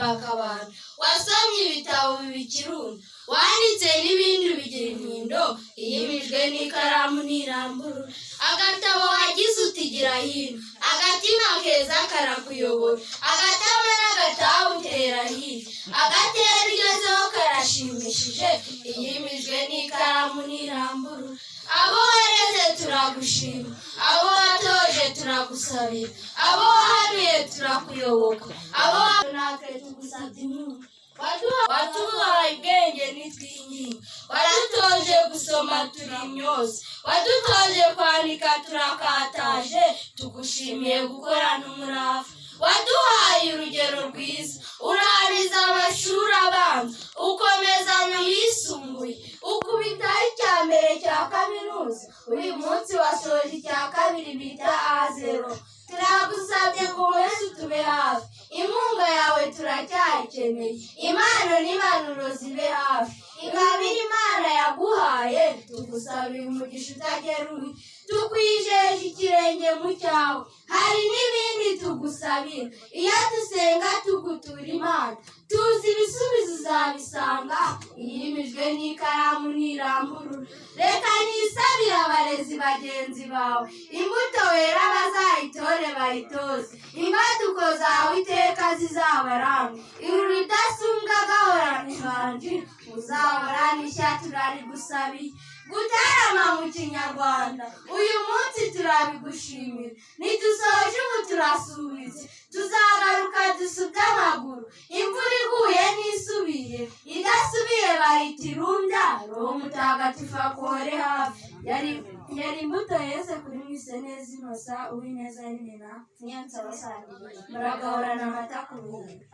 bakabana. Wasomye ibitabo biba ikirundo, wanditse n'ibindi bigira intindo, iyimijwe n'ikaramu ntirambura. Agatabo wagize utigira hino, agatima keza karakuyobora, agatama n'agatabu utera hirya, agatera ugezeho karashimishije, iyimijwe n'ikaramu ntirambura. Abo wareze turagushima, abo watoje turagusabira, abo wahanuye turakuyoboka, abo natwe tugusabye impundu. Waduhaye ubwenge ntitwinginga, wadutoje gusoma turi imyose, wadutoje kwandika turakataje, tugushimiye gukorana umurava. Waduhaye urugero rwiza, urahariza amashuri abanza, ukomeza mu yisumbuye, ukubitaho icya mbere cya kaminuza. Uyu munsi wasoje icya kabiri bita A0. Turagusabye ngo wese utube hafi, inkunga yawe turacyayikeneye, impano n'impanuro zibe hafi. Ingabire Imana yaguhaye tugusabira umugisha utageruye, tukwijeje ikirenge mu cyawe. Hari n'ibindi tugusabira, iyo dusenga tugutura Imana, tuzi ibisubizo uzabisanga, iyimijwe n'ikaramu ntirambura. Reka nisabire abarezi bagenzi bawe, imbuto wera bazayitore bayitoze, imbaduko zawe iteka zizabaranga. Ijuru ridasumbwa gahorana ihanji, uzahorana ishya turarigusabiye. Gutarama mu Kinyarwanda uyu munsi turabigushimira, nidusoje ubu turasubitse, tuzagaruka dusubye amaguru. Imvura iguye n'isubiye, idasubiye bayita irumbya, Roho Mutagatifu akore hafi. Yari imbuto yeze kuri Mwiseneza Innocent, Uwineza Nina, Niyonsaba Sandrine, muragahorana amata ku ruhimbi.